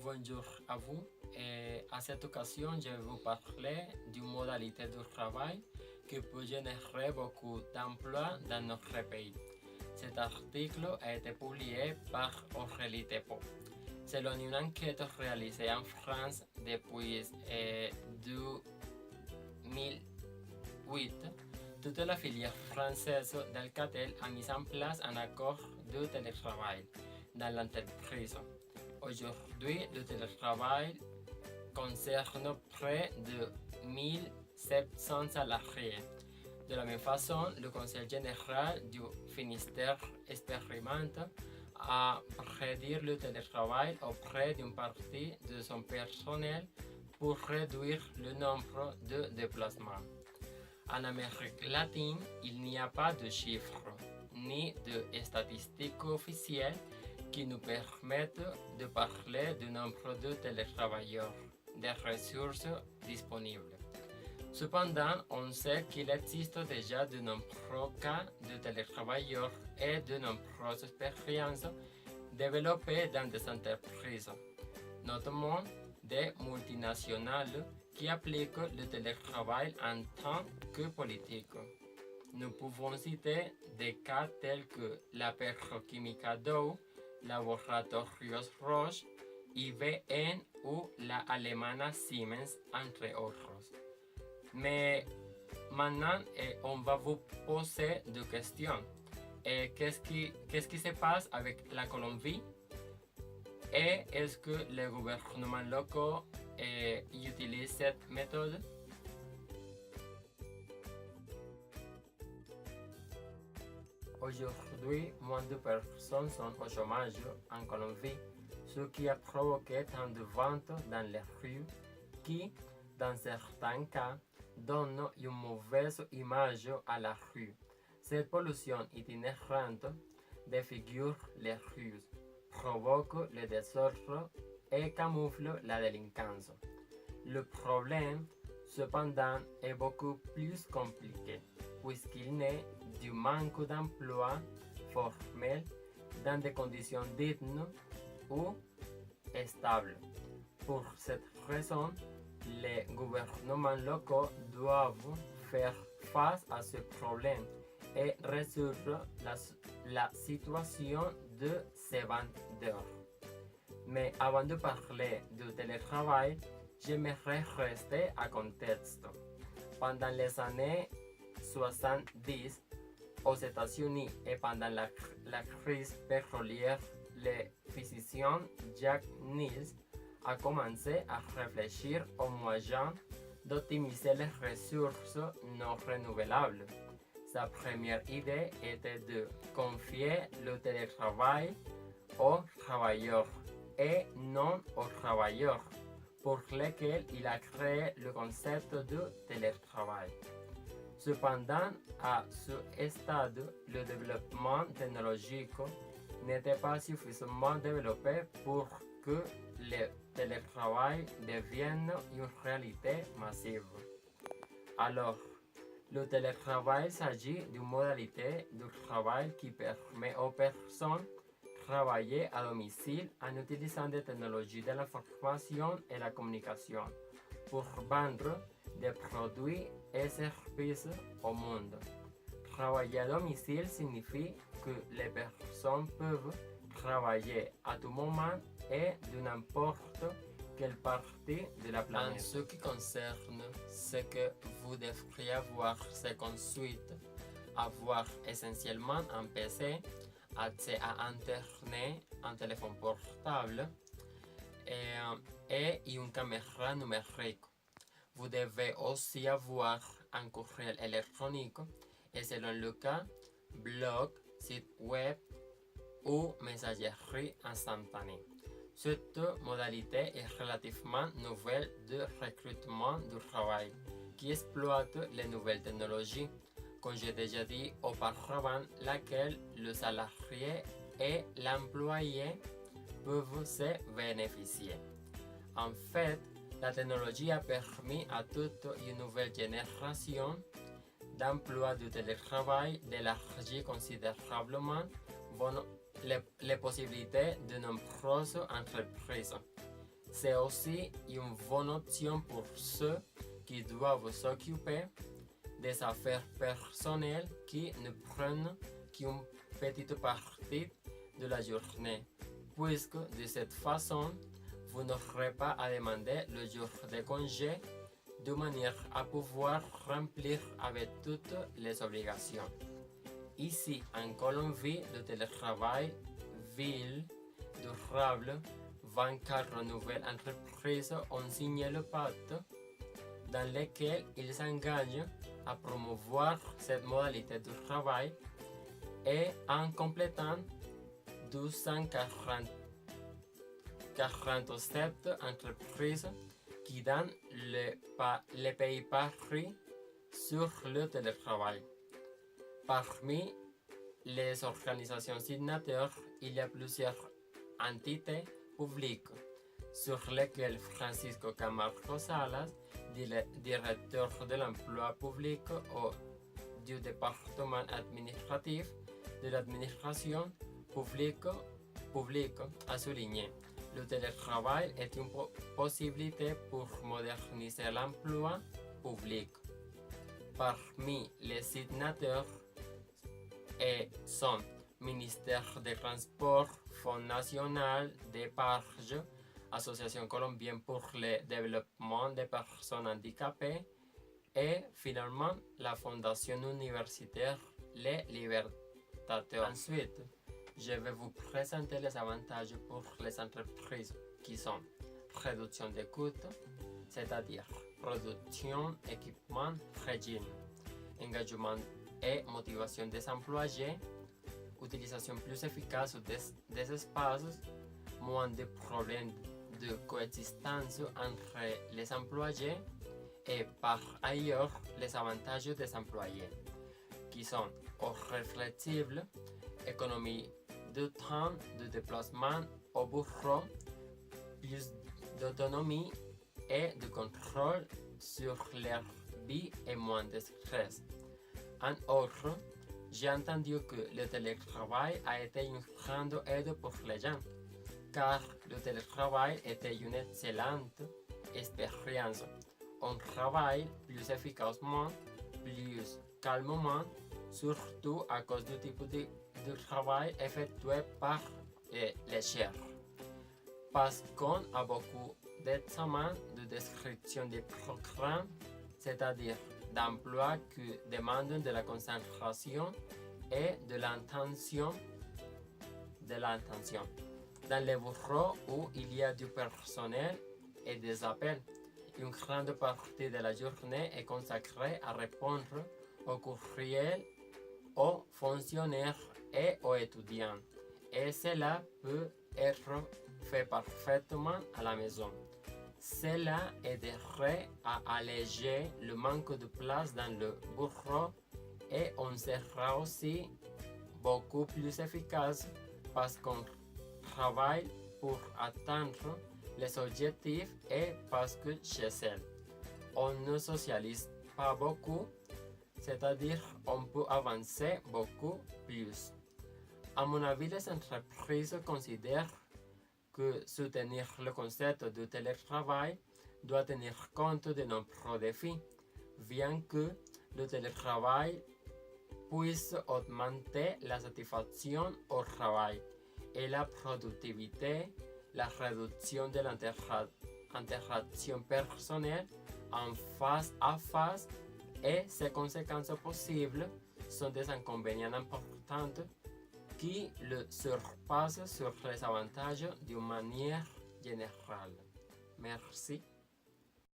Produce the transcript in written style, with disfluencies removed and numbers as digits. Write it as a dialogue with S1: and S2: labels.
S1: Bonjour à vous. À cette occasion, je vais vous parler d'une modalité de travail qui peut générer beaucoup d'emplois dans notre pays. Cet article a été publié par Aurélie Tepo. Selon une enquête réalisée en France depuis 2008, toute la filière française d'Alcatel a mis en place un accord de télétravail dans l'entreprise. Aujourd'hui, le télétravail concerne près de 1700 salariés. De la même façon, le Conseil général du Finistère expérimente à réduire le télétravail auprès d'une partie de son personnel pour réduire le nombre de déplacements. En Amérique latine, il n'y a pas de chiffres ni de statistiques officielles qui nous permettent de parler du nombre de télétravailleurs, des ressources disponibles. Cependant, on sait qu'il existe déjà de nombreux cas de télétravailleurs et de nombreuses expériences développées dans des entreprises, notamment des multinationales qui appliquent le télétravail en tant que politique. Nous pouvons citer des cas tels que la Petroquímica Dow, Laboratorios Roche, IBM ou la allemande Siemens, entre autres. Mais maintenant, on va vous poser deux questions. Qu'est-ce qui se passe avec la Colombie? Et est-ce que les gouvernements locaux utilisent cette méthode? Aujourd'hui, moins de personnes sont au chômage en Colombie, ce qui a provoqué tant de ventes dans les rues qui, dans certains cas, donnent une mauvaise image à la rue. Cette pollution itinérante défigure les rues, provoque le désordre et camoufle la délinquance. Le problème, cependant, est beaucoup plus compliqué, puisqu'il naît du manque d'emplois formels dans des conditions dignes ou stables. Pour cette raison, les gouvernements locaux doivent faire face à ce problème et résoudre la situation de ces vendeurs. Mais avant de parler du télétravail, j'aimerais rester à contexte. Pendant les années 70, aux États-Unis et pendant la crise pétrolière, le physicien Jack Niels a commencé à réfléchir aux moyens d'optimiser les ressources non renouvelables. Sa première idée était de confier le télétravail aux travailleurs et non aux travailleurs, pour lesquels il a créé le concept de télétravail. Cependant, à ce stade, le développement technologique n'était pas suffisamment développé pour que le télétravail devienne une réalité massive. Alors, le télétravail s'agit d'une modalité de travail qui permet aux personnes de travailler à domicile en utilisant des technologies de l'information et la communication pour vendre des produits et services au monde. Travailler à domicile signifie que les personnes peuvent travailler à tout moment et de n'importe quelle partie de la planète. En ce qui concerne ce que vous devriez avoir, c'est qu'ensuite avoir essentiellement un PC, accès à Internet, un téléphone portable et une caméra numérique. Vous devez aussi avoir un courriel électronique et selon le cas, blog, site web ou messagerie instantanée. Cette modalité est relativement nouvelle de recrutement du travail qui exploite les nouvelles technologies, comme j'ai déjà dit auparavant, laquelle le salarié et l'employé peuvent se bénéficier. En fait, la technologie a permis à toute une nouvelle génération d'emplois du télétravail d'élargir considérablement les possibilités de nombreuses entreprises. C'est aussi une bonne option pour ceux qui doivent s'occuper des affaires personnelles qui ne prennent qu'une petite partie de la journée, puisque de cette façon, vous n'aurez pas à demander le jour de congé de manière à pouvoir remplir avec toutes les obligations. Ici, en Colombie, le télétravail ville durable, 24 nouvelles entreprises ont signé le pacte dans lequel ils s'engagent à promouvoir cette modalité de travail et en complétant 247 entreprises qui donnent les pays pris sur le télétravail. Parmi les organisations signataires, il y a plusieurs entités publiques sur lesquelles Francisco Camargo Salas, directeur de l'emploi public du département administratif de l'administration publique, a souligné. Le télétravail est une possibilité pour moderniser l'emploi public. Parmi les signataires sont Ministère des Transports, Fonds national d'épargne, Association colombienne pour le développement des personnes handicapées et finalement la Fondation universitaire Les Libertateurs. Ensuite, je vais vous présenter les avantages pour les entreprises qui sont réduction des coûts, c'est-à-dire production, équipement, régime, engagement et motivation des employés, utilisation plus efficace des espaces, moins de problèmes de coexistence entre les employés et par ailleurs les avantages des employés qui sont horaires flexibles, économie de temps de déplacement au bureau, plus d'autonomie et de contrôle sur leur vie et moins de stress. En outre, j'ai entendu que le télétravail a été une grande aide pour les gens, car le télétravail était une excellente expérience. On travaille plus efficacement, plus calmement, surtout à cause du type de travail effectué par les chefs. Parce qu'on a beaucoup d'examens de description des programmes, c'est-à-dire d'emplois qui demandent de la concentration et de l'intention. Dans les bureaux où il y a du personnel et des appels, une grande partie de la journée est consacrée à répondre aux courriels, aux fonctionnaires et aux étudiants. Et cela peut être fait parfaitement à la maison. Cela aiderait à alléger le manque de place dans le bureau et on sera aussi beaucoup plus efficace parce qu'on travaille pour atteindre les objectifs et parce que chez elle, on ne socialise pas beaucoup, c'est-à-dire on peut avancer beaucoup plus. À mon avis, les entreprises considèrent que soutenir le concept de télétravail doit tenir compte de nombreux défis, bien que le télétravail puisse augmenter la satisfaction au travail et la productivité, la réduction de l'interaction personnelle en face à face et ses conséquences possibles sont des inconvénients importants qui le surpassent sur les avantages d'une manière générale. Merci.